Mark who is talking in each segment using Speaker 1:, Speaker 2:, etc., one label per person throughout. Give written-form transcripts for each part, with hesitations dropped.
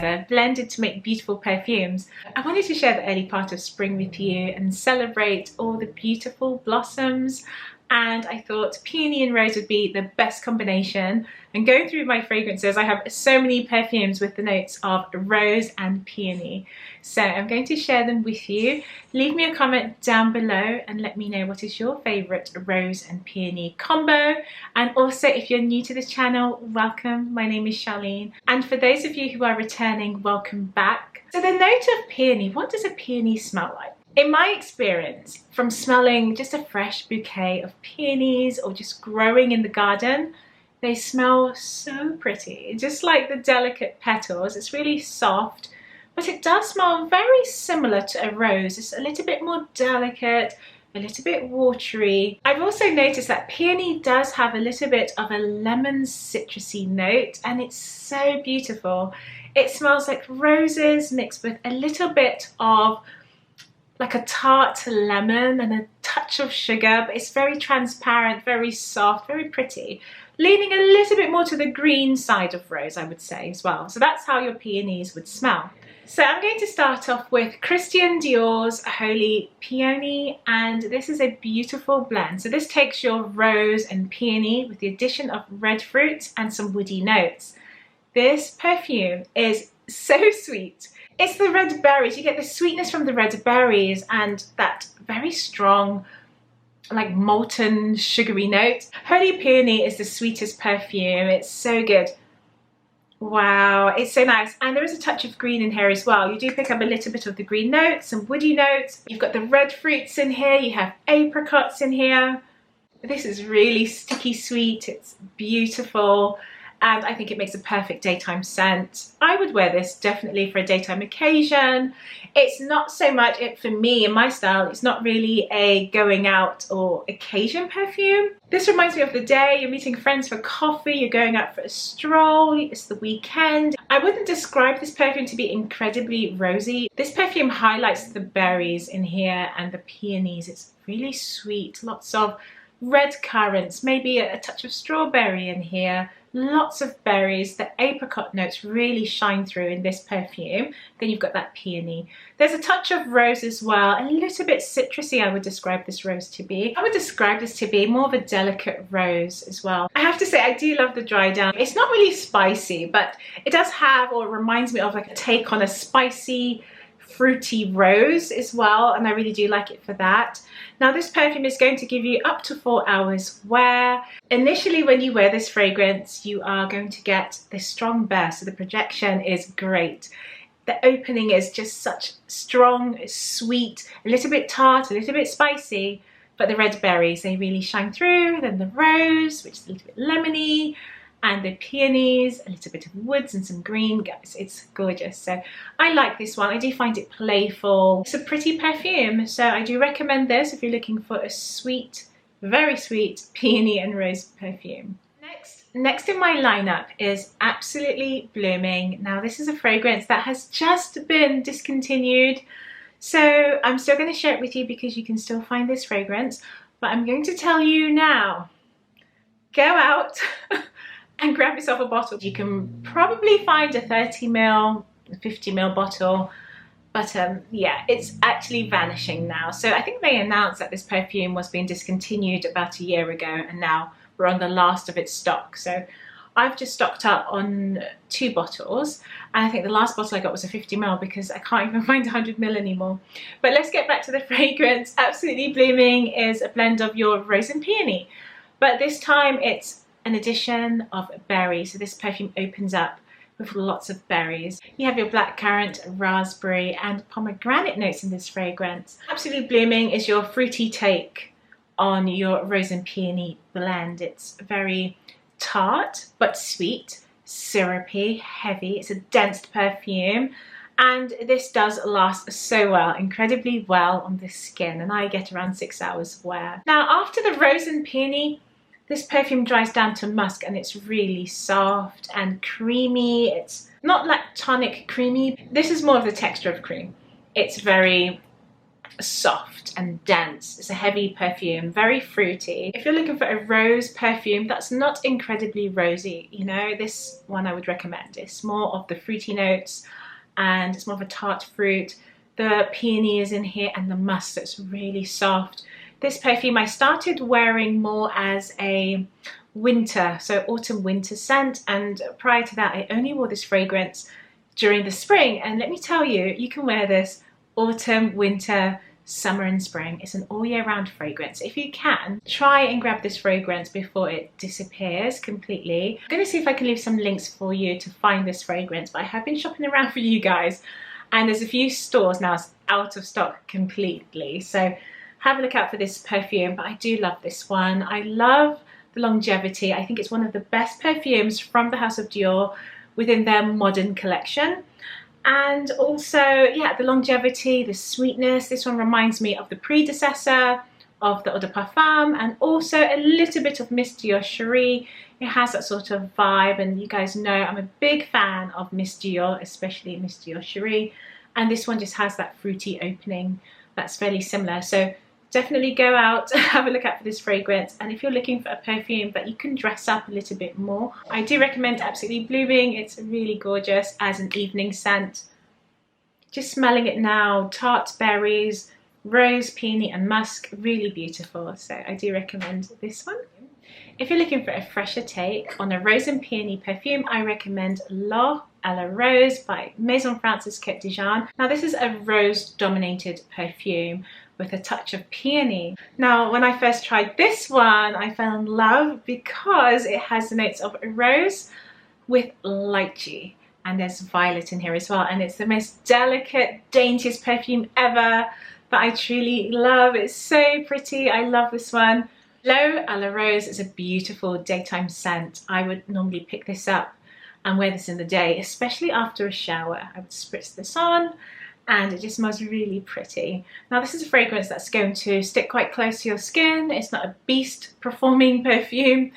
Speaker 1: together, blended to make beautiful perfumes. I wanted to share the early part of spring with you and celebrate all the beautiful blossoms. And I thought peony and rose would be the best combination. And going through my fragrances, I have so many perfumes with the notes of rose and peony. So I'm going to share them with you. Leave me a comment down below and let me know what is your favorite rose and peony combo. And also, if you're new to this channel, welcome. My name is Charlene. And for those of you who are returning, welcome back. So the note of peony, what does a peony smell like? In my experience, from smelling just a fresh bouquet of peonies or just growing in the garden, they smell so pretty, just like the delicate petals. It's really soft, but it does smell very similar to a rose. It's a little bit more delicate, a little bit watery. I've also noticed that peony does have a little bit of a lemon citrusy note, and it's so beautiful. It smells like roses mixed with a little bit of like a tart lemon and a touch of sugar, but it's very transparent, very soft, very pretty, leaning a little bit more to the green side of rose, I would say, as well. So that's how your peonies would smell. So I'm going to start off with Christian Dior's Holy Peony, and this is a beautiful blend. So this takes your rose and peony with the addition of red fruits and some woody notes. This perfume is so sweet. It's the red berries. You get the sweetness from the red berries and that very strong, like molten sugary note. Holy Peony is the sweetest perfume. It's so good. Wow, it's so nice. And there is a touch of green in here as well. You do pick up a little bit of the green notes, some woody notes. You've got the red fruits in here. You have apricots in here. This is really sticky sweet. It's beautiful. And I think it makes a perfect daytime scent. I would wear this definitely for a daytime occasion. It's not so much, for me, in my style, it's not really a going out or occasion perfume. This reminds me of the day you're meeting friends for coffee, you're going out for a stroll, it's the weekend. I wouldn't describe this perfume to be incredibly rosy. This perfume highlights the berries in here and the peonies. It's really sweet, lots of red currants, maybe a touch of strawberry in here. Lots of berries. The apricot notes really shine through in this perfume. Then you've got that peony. There's a touch of rose as well, a little bit citrusy. I would describe this rose to be. I would describe this to be more of a delicate rose as well. I have to say, I do love the dry down. It's not really spicy, but it does have, or it reminds me of like a take on a spicy, fruity rose as well, and I really do like it for that. Now this perfume is going to give you up to 4 hours wear. Initially when you wear this fragrance, you are going to get this strong burst, so the projection is great. The opening is just such strong, sweet, a little bit tart, a little bit spicy, but the red berries, they really shine through. Then the rose, which is a little bit lemony, and the peonies, a little bit of woods and some green. Guys, it's gorgeous. So I like this one. I do find it playful. It's a pretty perfume, so I do recommend this if you're looking for a sweet, very sweet peony and rose perfume. Next in my lineup is Absolutely Blooming. Now this is a fragrance that has just been discontinued, so I'm still going to share it with you because you can still find this fragrance, but I'm going to tell you now, go out and grab yourself a bottle. You can probably find a 30ml, 50ml bottle, but yeah, it's actually vanishing now. So I think they announced that this perfume was being discontinued about a year ago, and now we're on the last of its stock. So I've just stocked up on 2 bottles, and I think the last bottle I got was a 50ml because I can't even find 100ml anymore. But let's get back to the fragrance. Absolutely Blooming is a blend of your rose and peony, but this time it's an addition of berries. So this perfume opens up with lots of berries. You have your blackcurrant, raspberry and pomegranate notes in this fragrance. Absolutely Blooming is your fruity take on your rose and peony blend. It's very tart but sweet, syrupy, heavy. It's a dense perfume, and this does last so well, incredibly well on the skin, and I get around 6 hours wear. Now after the rose and peony, this perfume dries down to musk, and it's really soft and creamy. It's not like tonic creamy. This is more of the texture of cream. It's very soft and dense. It's a heavy perfume, very fruity. If you're looking for a rose perfume that's not incredibly rosy, you know, this one I would recommend. It's more of the fruity notes and it's more of a tart fruit. The peony is in here and the musk that's really soft. This perfume I started wearing more as a winter, so autumn winter scent, and prior to that I only wore this fragrance during the spring, and let me tell you, you can wear this autumn, winter, summer and spring. It's an all year round fragrance. If you can, try and grab this fragrance before it disappears completely. I'm going to see if I can leave some links for you to find this fragrance, but I have been shopping around for you guys and there's a few stores now it's out of stock completely, so have a look out for this perfume. But I do love this one. I love the longevity. I think it's one of the best perfumes from the House of Dior within their modern collection. And also, yeah, the longevity, the sweetness. This one reminds me of the predecessor of the Eau de Parfum, and also a little bit of Miss Dior Cherie. It has that sort of vibe, and you guys know I'm a big fan of Miss Dior, especially Miss Dior Cherie. And this one just has that fruity opening that's fairly similar. So definitely go out, have a look out for this fragrance. And if you're looking for a perfume that you can dress up a little bit more, I do recommend Absolutely Blooming. It's really gorgeous as an evening scent. Just smelling it now, tart berries, rose, peony and musk, really beautiful. So I do recommend this one. If you're looking for a fresher take on a rose and peony perfume, I recommend L'Eau à la Rose by Maison France's Kurkdjian. Now this is a rose dominated perfume with a touch of peony. Now when I first tried this one, I fell in love because it has the notes of rose with lychee, and there's violet in here as well, and it's the most delicate, daintiest perfume ever that I truly love. It's so pretty. I love this one. L'Eau à la Rose is a beautiful daytime scent. I would normally pick this up and wear this in the day, especially after a shower. I would spritz this on and it just smells really pretty. Now this is a fragrance that's going to stick quite close to your skin. It's not a beast performing perfume.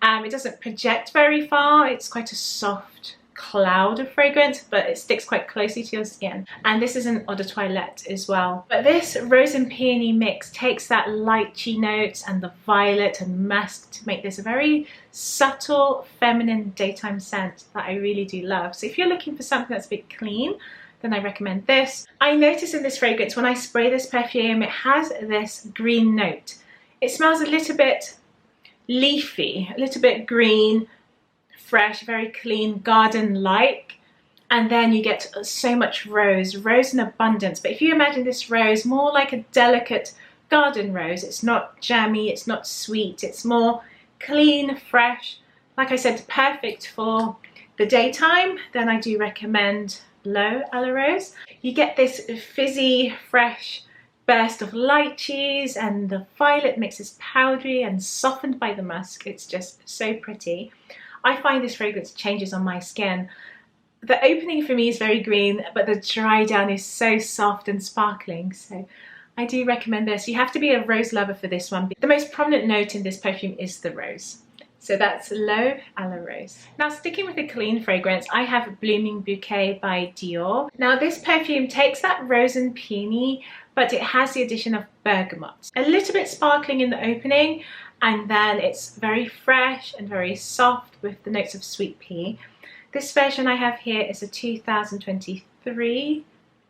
Speaker 1: It doesn't project very far. It's quite a soft cloud of fragrance, but it sticks quite closely to your skin. And this is an eau de toilette as well. But this rose and peony mix takes that lychee notes and the violet and musk to make this a very subtle, feminine daytime scent that I really do love. So if you're looking for something that's a bit clean, then I recommend this. I notice in this fragrance, when I spray this perfume, it has this green note. It smells a little bit leafy, a little bit green, fresh, very clean, garden-like, and then you get so much rose in abundance. But if you imagine this rose more like a delicate garden rose, it's not jammy, it's not sweet, it's more clean, fresh, like I said, perfect for the daytime, then I do recommend L'Eau à la Rose. You get this fizzy, fresh burst of lychees, and the violet mix is powdery and softened by the musk. It's just so pretty. I find this fragrance changes on my skin. The opening for me is very green, but the dry down is so soft and sparkling. So I do recommend this. You have to be a rose lover for this one. The most prominent note in this perfume is the rose. So that's L'Eau à la Rose. Now sticking with a clean fragrance, I have Blooming Bouquet by Dior. Now this perfume takes that rose and peony, but it has the addition of bergamot. A little bit sparkling in the opening, and then it's very fresh and very soft with the notes of sweet pea. This version I have here is a 2023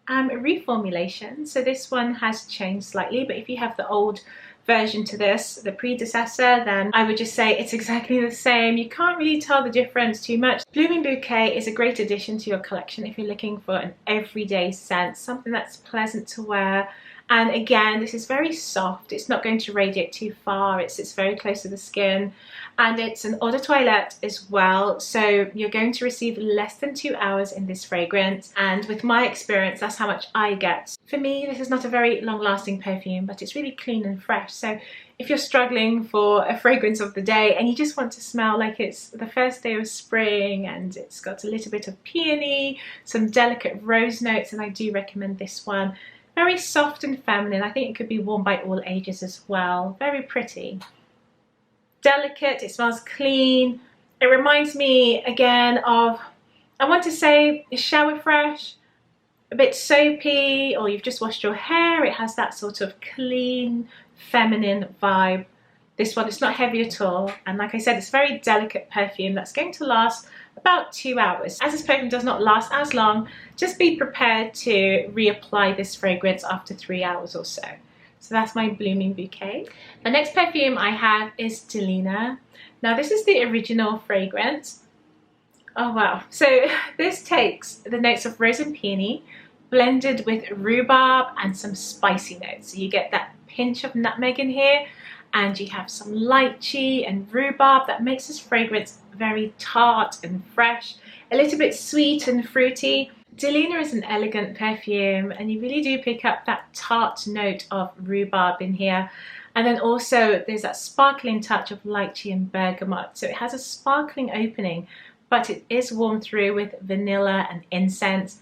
Speaker 1: reformulation, so this one has changed slightly, but if you have the old version to this, the predecessor, then I would just say it's exactly the same. You can't really tell the difference too much. Blooming Bouquet is a great addition to your collection if you're looking for an everyday scent, something that's pleasant to wear. And again, this is very soft. It's not going to radiate too far. It's very close to the skin. And it's an eau de toilette as well. So you're going to receive less than 2 hours in this fragrance. And with my experience, that's how much I get. For me, this is not a very long-lasting perfume, but it's really clean and fresh. So if you're struggling for a fragrance of the day and you just want to smell like it's the first day of spring and it's got a little bit of peony, some delicate rose notes, and I do recommend this one. Very soft and feminine. I think it could be worn by all ages as well. Very pretty. Delicate, it smells clean. It reminds me again of, I want to say, shower fresh, a bit soapy, or you've just washed your hair, it has that sort of clean, feminine vibe. This one is not heavy at all, and like I said, it's a very delicate perfume that's going to last about 2 hours. As this perfume does not last as long, just be prepared to reapply this fragrance after 3 hours or so. So that's my Blooming Bouquet. The next perfume I have is Delina. Now this is the original fragrance. Oh wow. So this takes the notes of rose and peony blended with rhubarb and some spicy notes. So you get that pinch of nutmeg in here, and you have some lychee and rhubarb that makes this fragrance very tart and fresh, a little bit sweet and fruity. Delina is an elegant perfume, and you really do pick up that tart note of rhubarb in here. And then also there's that sparkling touch of lychee and bergamot. So it has a sparkling opening, but it is warmed through with vanilla and incense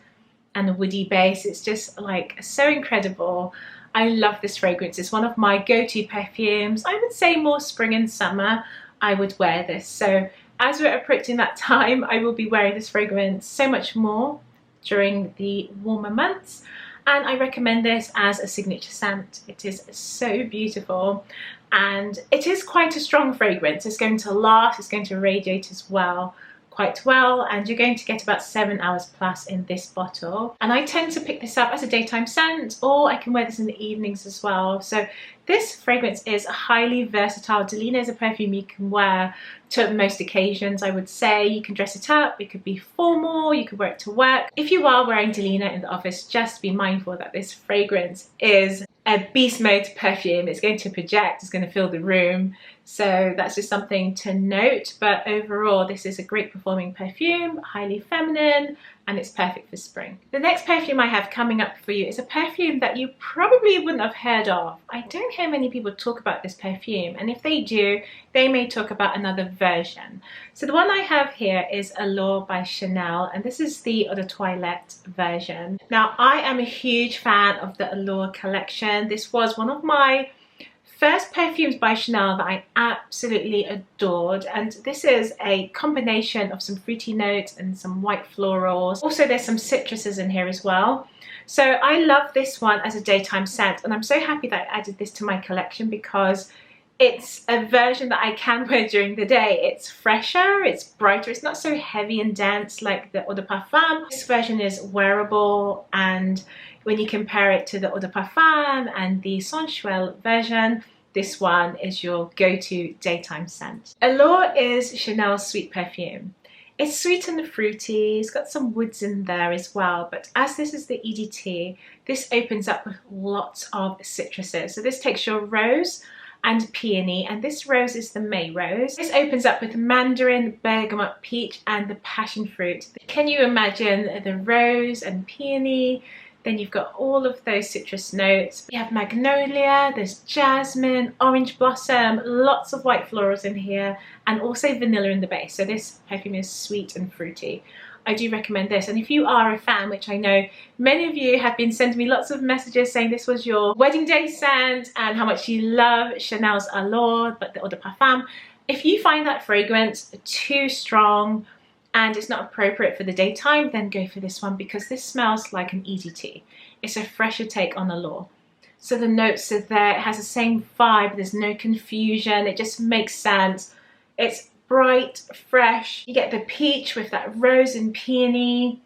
Speaker 1: and a woody base. It's just like so incredible. I love this fragrance. It's one of my go-to perfumes. I would say more spring and summer I would wear this. So as we're approaching that time, I will be wearing this fragrance so much more during the warmer months. And I recommend this as a signature scent. It is so beautiful, and it is quite a strong fragrance. It's going to last, it's going to radiate as well quite well, and you're going to get about 7 hours plus in this bottle. And I tend to pick this up as a daytime scent, or I can wear this in the evenings as well. So this fragrance is highly versatile. Delina is a perfume you can wear to most occasions, I would say. You can dress it up, it could be formal, you could wear it to work. If you are wearing Delina in the office, just be mindful that this fragrance is a beast mode perfume. It's going to project, it's going to fill the room. So that's just something to note. But overall, this is a great performing perfume, highly feminine, and it's perfect for spring. The next perfume I have coming up for you is a perfume that you probably wouldn't have heard of. I don't hear many people talk about this perfume, and if they do, they may talk about another version. So the one I have here is Allure by Chanel, and this is the Eau de Toilette version. Now, I am a huge fan of the Allure collection. This was one of my first perfumes by Chanel that I absolutely adored, and this is a combination of some fruity notes and some white florals. Also, there's some citruses in here as well. So I love this one as a daytime scent, and I'm so happy that I added this to my collection because it's a version that I can wear during the day. It's fresher, it's brighter, it's not so heavy and dense like the Eau de Parfum. This version is wearable, and when you compare it to the Eau de Parfum and the Sensuelle version, this one is your go-to daytime scent. Allure is Chanel's sweet perfume. It's sweet and fruity, it's got some woods in there as well, but as this is the EDT, this opens up with lots of citruses. So this takes your rose and peony, and this rose is the May rose. This opens up with mandarin, bergamot, peach, and the passion fruit. Can you imagine the rose and peony? Then you've got all of those citrus notes. You have magnolia, there's jasmine, orange blossom, lots of white florals in here, and also vanilla in the base. So this perfume is sweet and fruity. I do recommend this, and if you are a fan, which I know many of you have been sending me lots of messages saying this was your wedding day scent and how much you love Chanel's Allure, but the Eau de Parfum, if you find that fragrance too strong and it's not appropriate for the daytime, then go for this one, because this smells like an EDT. It's a fresher take on Allure. So the notes are there, it has the same vibe, there's no confusion, it just makes sense. It's bright, fresh. You get the peach with that rose and peony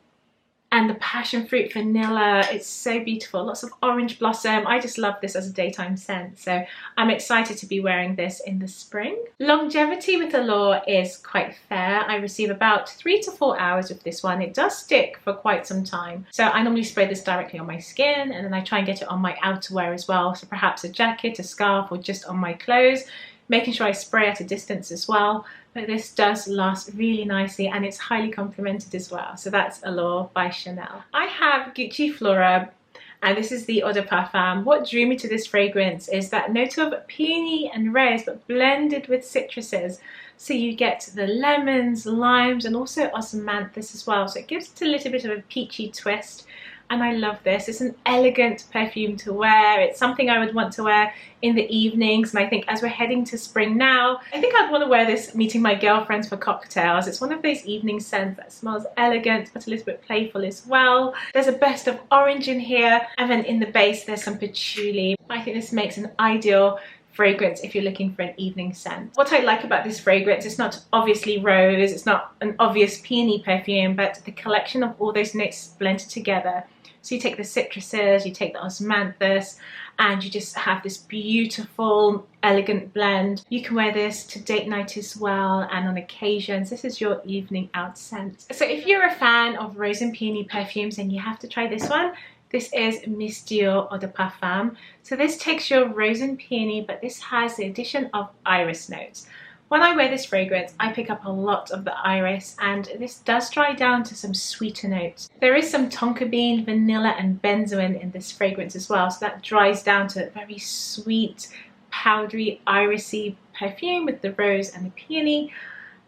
Speaker 1: and the passion fruit vanilla. It's so beautiful. Lots of orange blossom. I just love this as a daytime scent, so I'm excited to be wearing this in the spring. Longevity with Allure is quite fair. I receive about 3 to 4 hours with this one. It does stick for quite some time. So I normally spray this directly on my skin, and then I try and get it on my outerwear as well. So perhaps a jacket, a scarf, or just on my clothes, making sure I spray at a distance as well. But this does last really nicely, and it's highly complimented as well. So that's Allure by Chanel. I have Gucci Flora, and this is the Eau de Parfum. What drew me to this fragrance is that note of peony and rose, but blended with citruses. So you get the lemons, limes, and also osmanthus as well. So it gives it a little bit of a peachy twist. and I love this. It's an elegant perfume to wear. It's something I would want to wear in the evenings, and I think as we're heading to spring now, I think I'd want to wear this meeting my girlfriends for cocktails. It's one of those evening scents that smells elegant but a little bit playful as well. There's a burst of orange in here, and then in the base there's some patchouli. I think this makes an ideal fragrance if you're looking for an evening scent. What I like about this fragrance, it's not obviously rose, it's not an obvious peony perfume, but the collection of all those notes blended together. So you take the citruses, you take the osmanthus, and you just have this beautiful, elegant blend. You can wear this to date night as well, and on occasions. This is your evening out scent. So if you're a fan of rose and peony perfumes, then you have to try this one. This is Miss Dior Eau de Parfum. So this takes your rose and peony, but this has the addition of iris notes. When I wear this fragrance, I pick up a lot of the iris, and this does dry down to some sweeter notes. There is some tonka bean, vanilla and benzoin in this fragrance as well, so that dries down to a very sweet, powdery, irisy perfume with the rose and the peony.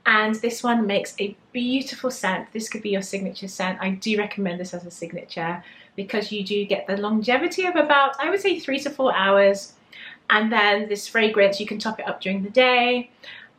Speaker 1: And this one makes a beautiful scent. This could be your signature scent. I do recommend this as a signature because you do get the longevity of about, I would say, 3 to 4 hours. And then this fragrance, you can top it up during the day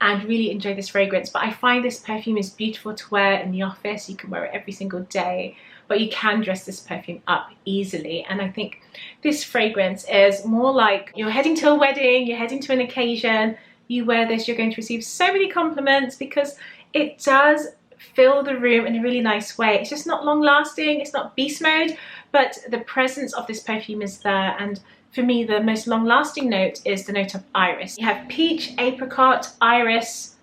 Speaker 1: and really enjoy this fragrance. But I find this perfume is beautiful to wear in the office. You can wear it every single day, but you can dress this perfume up easily. And I think this fragrance is more like you're heading to a wedding, you're heading to an occasion, you wear this, you're going to receive so many compliments because it does fill the room in a really nice way. It's just not long lasting, it's not beast mode, but the presence of this perfume is there. And for me, the most long lasting note is the note of iris. You have peach, apricot, iris,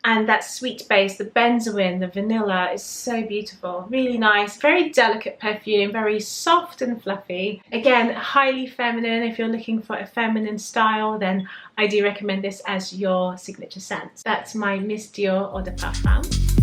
Speaker 1: and that sweet base, the benzoin, the vanilla is so beautiful. Really nice, very delicate perfume, very soft and fluffy. Again, highly feminine. If you're looking for a feminine style, then I do recommend this as your signature scent. That's my Miss Dior Eau de Parfum.